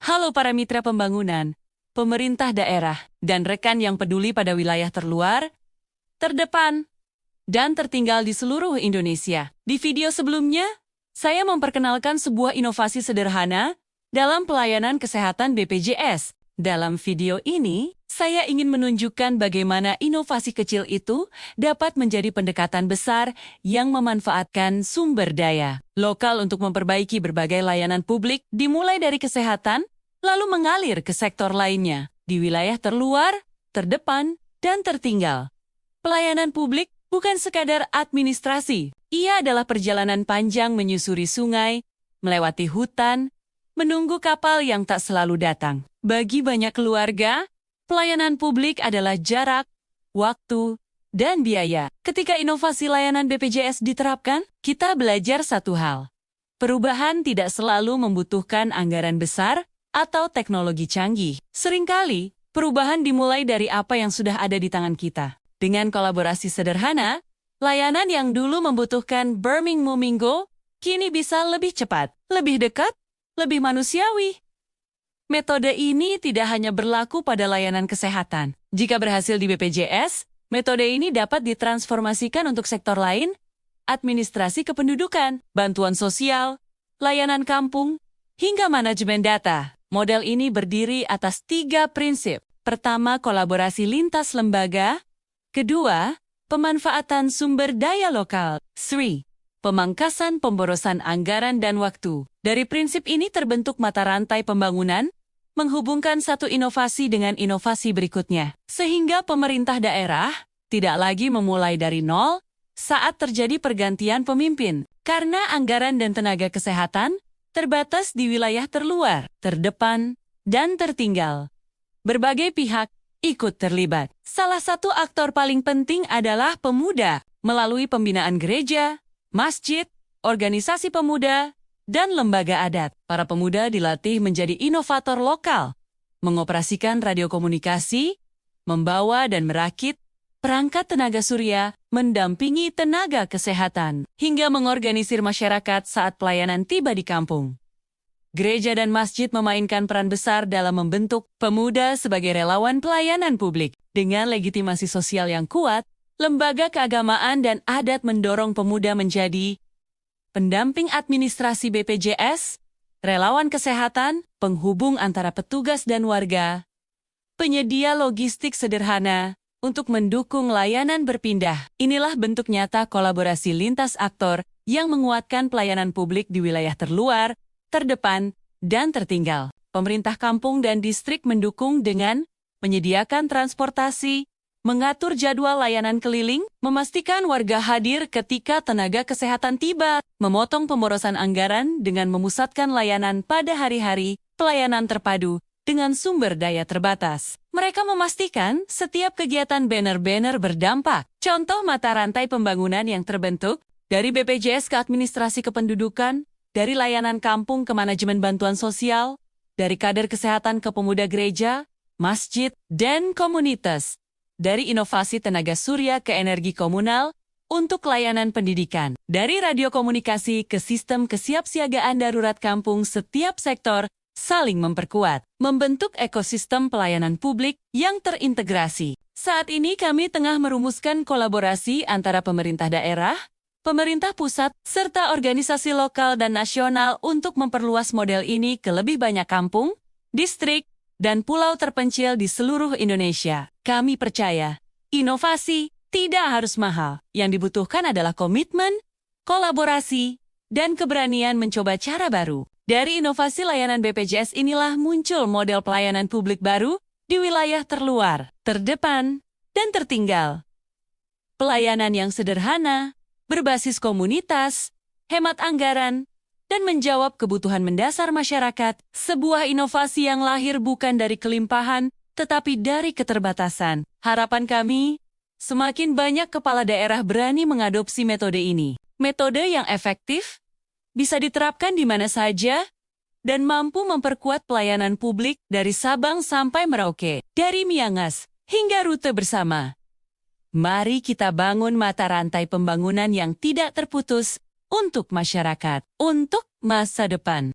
Halo para mitra pembangunan, pemerintah daerah, dan rekan yang peduli pada wilayah terluar, terdepan, dan tertinggal di seluruh Indonesia. Di video sebelumnya, saya memperkenalkan sebuah inovasi sederhana dalam pelayanan kesehatan BPJS. Dalam video ini, saya ingin menunjukkan bagaimana inovasi kecil itu dapat menjadi pendekatan besar yang memanfaatkan sumber daya lokal untuk memperbaiki berbagai layanan publik, dimulai dari kesehatan, lalu mengalir ke sektor lainnya, di wilayah terluar, terdepan, dan tertinggal. Pelayanan publik bukan sekadar administrasi, ia adalah perjalanan panjang menyusuri sungai, melewati hutan, menunggu kapal yang tak selalu datang. Bagi banyak keluarga, pelayanan publik adalah jarak, waktu, dan biaya. Ketika inovasi layanan BPJS diterapkan, kita belajar satu hal. Perubahan tidak selalu membutuhkan anggaran besar atau teknologi canggih. Seringkali, perubahan dimulai dari apa yang sudah ada di tangan kita. Dengan kolaborasi sederhana, layanan yang dulu membutuhkan berminggu-minggu, kini bisa lebih cepat, lebih dekat, lebih manusiawi. Metode ini tidak hanya berlaku pada layanan kesehatan. Jika berhasil di BPJS, metode ini dapat ditransformasikan untuk sektor lain, administrasi kependudukan, bantuan sosial, layanan kampung, hingga manajemen data. Model ini berdiri atas 3 prinsip. Pertama, kolaborasi lintas lembaga. Kedua, pemanfaatan sumber daya lokal. 3. Pemangkasan pemborosan anggaran dan waktu. Dari prinsip ini terbentuk mata rantai pembangunan, menghubungkan satu inovasi dengan inovasi berikutnya. Sehingga pemerintah daerah tidak lagi memulai dari nol saat terjadi pergantian pemimpin. Karena anggaran dan tenaga kesehatan terbatas di wilayah terluar, terdepan, dan tertinggal. Berbagai pihak ikut terlibat. Salah satu aktor paling penting adalah pemuda, melalui pembinaan gereja, masjid, organisasi pemuda, dan lembaga adat. Para pemuda dilatih menjadi inovator lokal, mengoperasikan radio komunikasi, membawa dan merakit perangkat tenaga surya, mendampingi tenaga kesehatan, hingga mengorganisir masyarakat saat pelayanan tiba di kampung. Gereja dan masjid memainkan peran besar dalam membentuk pemuda sebagai relawan pelayanan publik. Dengan legitimasi sosial yang kuat, lembaga keagamaan dan adat mendorong pemuda menjadi pendamping administrasi BPJS, relawan kesehatan, penghubung antara petugas dan warga, penyedia logistik sederhana untuk mendukung layanan berpindah. Inilah bentuk nyata kolaborasi lintas aktor yang menguatkan pelayanan publik di wilayah terluar, terdepan, dan tertinggal. Pemerintah kampung dan distrik mendukung dengan menyediakan transportasi, mengatur jadwal layanan keliling, memastikan warga hadir ketika tenaga kesehatan tiba, memotong pemborosan anggaran dengan memusatkan layanan pada hari-hari, pelayanan terpadu dengan sumber daya terbatas. Mereka memastikan setiap kegiatan banner-banner berdampak. Contoh mata rantai pembangunan yang terbentuk dari BPJS ke administrasi kependudukan, dari layanan kampung ke manajemen bantuan sosial, dari kader kesehatan ke pemuda gereja, masjid, dan komunitas. Dari inovasi tenaga surya ke energi komunal, untuk layanan pendidikan. Dari radio komunikasi ke sistem kesiapsiagaan darurat kampung, setiap sektor saling memperkuat, membentuk ekosistem pelayanan publik yang terintegrasi. Saat ini kami tengah merumuskan kolaborasi antara pemerintah daerah, pemerintah pusat, serta organisasi lokal dan nasional untuk memperluas model ini ke lebih banyak kampung, distrik, dan pulau terpencil di seluruh Indonesia. Kami percaya, inovasi tidak harus mahal. Yang dibutuhkan adalah komitmen, kolaborasi, dan keberanian mencoba cara baru. Dari inovasi layanan BPJS inilah muncul model pelayanan publik baru di wilayah terluar, terdepan, dan tertinggal. Pelayanan yang sederhana, berbasis komunitas, hemat anggaran, dan menjawab kebutuhan mendasar masyarakat, sebuah inovasi yang lahir bukan dari kelimpahan, tetapi dari keterbatasan. Harapan kami, semakin banyak kepala daerah berani mengadopsi metode ini. Metode yang efektif, bisa diterapkan di mana saja, dan mampu memperkuat pelayanan publik dari Sabang sampai Merauke, dari Miangas hingga rute bersama. Mari kita bangun mata rantai pembangunan yang tidak terputus, untuk masyarakat, untuk masa depan.